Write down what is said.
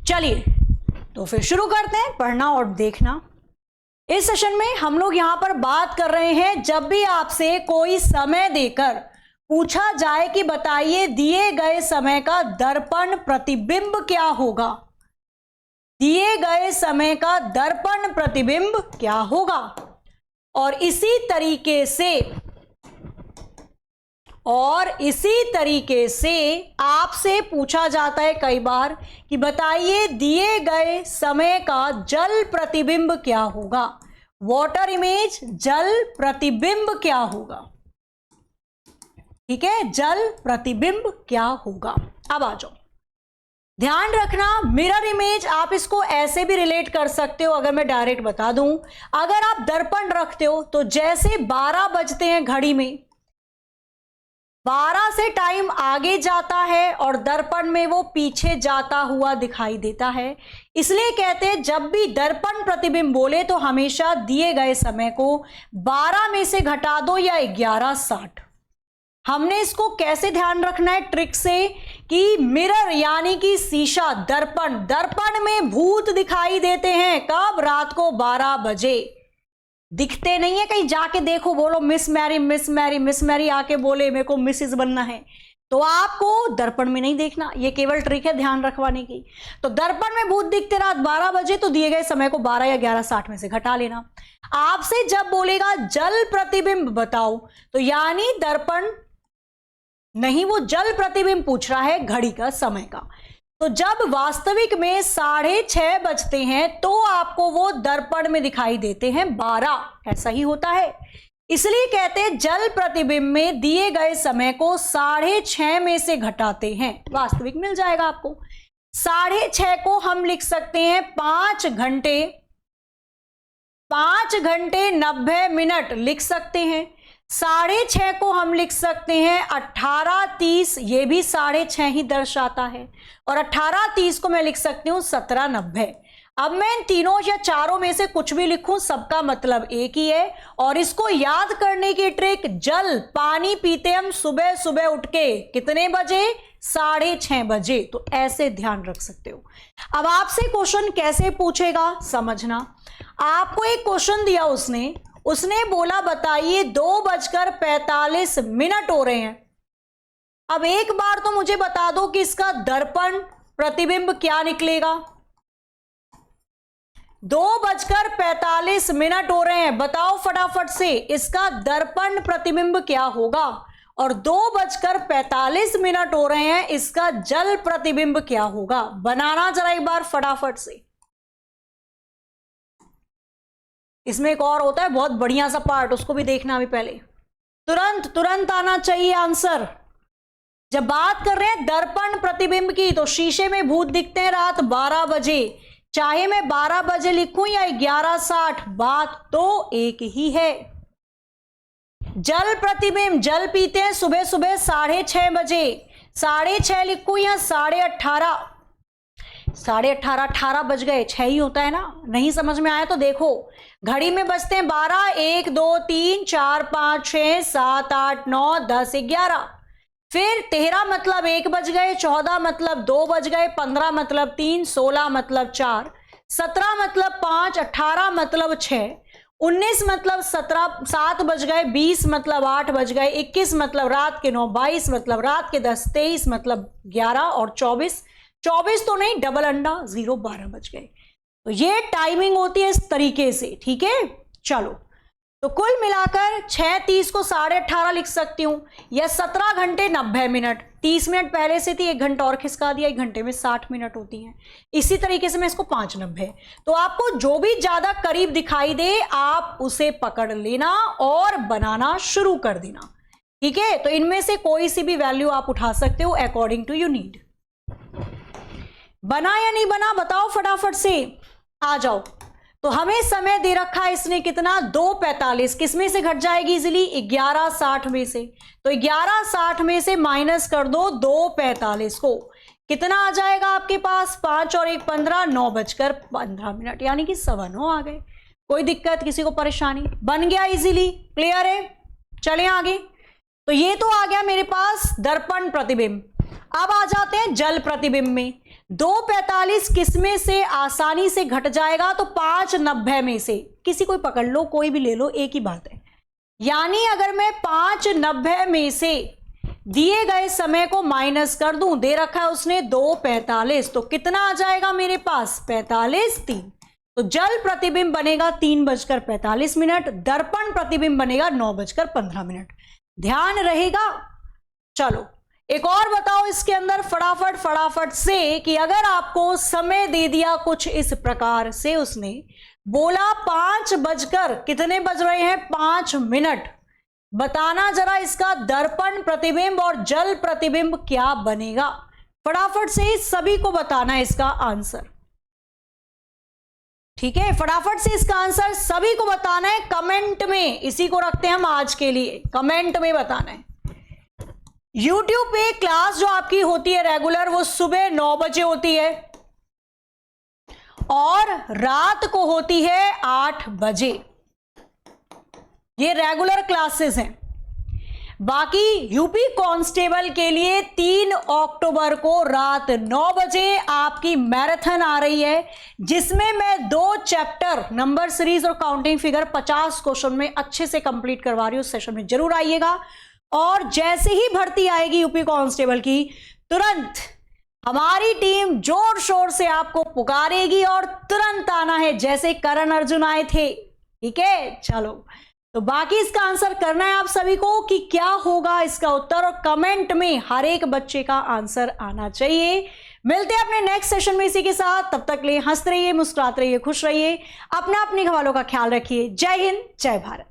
चलिए तो फिर शुरू करते हैं पढ़ना और देखना। इस सेशन में हम लोग यहां पर बात कर रहे हैं, जब भी आपसे कोई समय देकर पूछा जाए कि बताइए दिए गए समय का दर्पण प्रतिबिंब क्या होगा, दिए गए समय का दर्पण प्रतिबिंब क्या होगा। और इसी तरीके से आपसे पूछा जाता है कई बार कि बताइए दिए गए समय का जल प्रतिबिंब क्या होगा, वाटर इमेज जल प्रतिबिंब क्या होगा। ठीक है, जल प्रतिबिंब क्या होगा। अब आ जाओ, ध्यान रखना मिरर इमेज आप इसको ऐसे भी रिलेट कर सकते हो। अगर मैं डायरेक्ट बता दूं, अगर आप दर्पण रखते हो तो जैसे 12 बजते हैं घड़ी में, 12 से टाइम आगे जाता है और दर्पण में वो पीछे जाता हुआ दिखाई देता है। इसलिए कहते हैं जब भी दर्पण प्रतिबिंब बोले तो हमेशा दिए गए समय को 12 में से घटा दो या 11:60। हमने इसको कैसे ध्यान रखना है ट्रिक से कि मिरर यानी कि शीशा, दर्पण में भूत दिखाई देते हैं कब, रात को 12 बजे। दिखते नहीं है, कहीं जाके देखो, बोलो Miss Mary Miss Mary Miss Mary आके बोले मेरे को मिसिस बनना है, तो आपको दर्पण में नहीं देखना। ये केवल ट्रिक है ध्यान रखवाने की। तो दर्पण में भूत दिखते रात 12 बजे तो दिए गए समय को 12 या 11:60 में से घटा लेना। आपसे जब बोलेगा जल प्रतिबिंब बताओ, तो यानी दर्पण नहीं, वो जल प्रतिबिंब पूछ रहा है घड़ी का समय का। तो जब वास्तविक में 6:30 बजते हैं तो आपको वो दर्पण में दिखाई देते हैं 12, ऐसा ही होता है। इसलिए कहते हैं जल प्रतिबिंब में दिए गए समय को 6:30 में से घटाते हैं, वास्तविक मिल जाएगा आपको। 6:30 को हम लिख सकते हैं 5 घंटे 90 मिनट लिख सकते हैं। 6:30 को हम लिख सकते हैं 18:30, ये भी 6:30 ही दर्शाता है। और 18:30 को मैं लिख सकती हूँ 17:90। अब मैं इन तीनों या चारों में से कुछ भी लिखूं, सबका मतलब एक ही है। और इसको याद करने की ट्रिक, जल पानी पीते हम सुबह सुबह उठ के कितने बजे, 6:30 बजे, तो ऐसे ध्यान रख सकते हो। अब आपसे क्वेश्चन कैसे पूछेगा समझना। आपको एक क्वेश्चन दिया उसने बोला बताइए 2:45 हो रहे हैं। अब एक बार तो मुझे बता दो कि इसका दर्पण प्रतिबिंब क्या निकलेगा। 2:45 हो रहे हैं, बताओ फटाफट से इसका दर्पण प्रतिबिंब क्या होगा। और 2:45 हो रहे हैं, इसका जल प्रतिबिंब क्या होगा। बनाना जरा एक बार फटाफट से। इसमें एक और होता है बहुत बढ़िया सा पार्ट, उसको भी देखना अभी पहले। तुरंत आना चाहिए आंसर। जब बात कर रहे हैं दर्पण प्रतिबिंब की, तो शीशे में भूत दिखते हैं रात 12 बजे, चाहे मैं 12 बजे लिखूं या 11:60, बात तो एक ही है। जल प्रतिबिंब, जल पीते हैं सुबह सुबह 6:30 बजे, 6:30 लिखूं या 18:30, 18:30, 18 बज गए, 6 ही होता है ना। नहीं समझ में आया तो देखो, घड़ी में बजते हैं 12, 1 2 3 4 5 6 7 8 9 10 11, फिर 13 मतलब 1 बज गए, 14 मतलब 2 बज गए, 15 मतलब 3, 16 मतलब 4, 17 मतलब 5, 18 मतलब 6, 19 मतलब 7 बज गए, 20 मतलब 8 बज गए, 21 मतलब रात के 9, 22 मतलब रात के 10, 23 मतलब 11 और 24 तो नहीं, डबल अंडा 0, 12 बज गए। तो ये टाइमिंग होती है इस तरीके से। ठीक है, चलो तो कुल मिलाकर 6:30 को 18:30 लिख सकती हूं, या 17 घंटे 90 मिनट, 30 मिनट पहले से थी, 1 घंटा और खिसका दिया, 1 घंटे में 60 मिनट होती हैं। इसी तरीके से मैं इसको 5:90, तो आपको जो भी ज्यादा करीब दिखाई दे आप उसे पकड़ लेना और बनाना शुरू कर देना। ठीक है, तो इनमें से कोई सी भी वैल्यू आप उठा सकते हो अकॉर्डिंग टू यू नीड। बना या नहीं बना बताओ फटाफट से, आ जाओ। तो हमें समय दे रखा है इसने कितना, 2:45, किसमें से घट जाएगी इजीली, 11:60 में से। तो 11:60 में से माइनस कर दो 2:45 को, कितना आ जाएगा आपके पास, 5 और 1 15, 9:15, यानी कि 9:15 आ गए। कोई दिक्कत, किसी को परेशानी, बन गया इजीली, क्लियर है। चलें आगे। तो ये तो आ गया मेरे पास दर्पण प्रतिबिंब। अब आ जाते हैं जल प्रतिबिंब में। 2:45 किसमें से आसानी से घट जाएगा? तो 5:90 में से। किसी कोई पकड़ लो, कोई भी ले लो, एक ही बात है। यानी अगर मैं 5:90 में से दिए गए समय को माइनस कर दूं, दे रखा है उसने 2:45, तो कितना आ जाएगा मेरे पास? 45:3। तो जल प्रतिबिंब बनेगा 3:45, दर्पण प्रतिबिंब बनेगा 9:15। ध्यान रहेगा। चलो एक और बताओ इसके अंदर फटाफट से कि अगर आपको समय दे दिया कुछ इस प्रकार से, उसने बोला 5 बजकर कितने बज रहे हैं? 5 मिनट। बताना जरा इसका दर्पण प्रतिबिंब और जल प्रतिबिंब क्या बनेगा? फटाफट से सभी को बताना है इसका आंसर। ठीक है, फटाफट से इसका आंसर सभी को बताना है कमेंट में। इसी को रखते हैं हम आज के लिए, कमेंट में बताना है। YouTube पे क्लास जो आपकी होती है रेगुलर, वो सुबह 9 बजे होती है और रात को होती है 8 बजे। ये रेगुलर क्लासेस हैं। बाकी यूपी कांस्टेबल के लिए 3 अक्टूबर को रात 9 बजे आपकी मैराथन आ रही है, जिसमें मैं 2 चैप्टर नंबर सीरीज और काउंटिंग फिगर 50 क्वेश्चन में अच्छे से कंप्लीट करवा रही हूं। उस सेशन में जरूर आइएगा। और जैसे ही भर्ती आएगी यूपी कांस्टेबल की, तुरंत हमारी टीम जोर शोर से आपको पुकारेगी और तुरंत आना है, जैसे करण अर्जुन आए थे। ठीक है, चलो तो बाकी इसका आंसर करना है आप सभी को कि क्या होगा इसका उत्तर, और कमेंट में हर एक बच्चे का आंसर आना चाहिए। मिलते हैं अपने नेक्स्ट सेशन में इसी के साथ। तब तक लिए हंसते रहिए, मुस्कुराते रहिए, खुश रहिए, अपने हवालों का ख्याल रखिए। जय हिंद, जय भारत।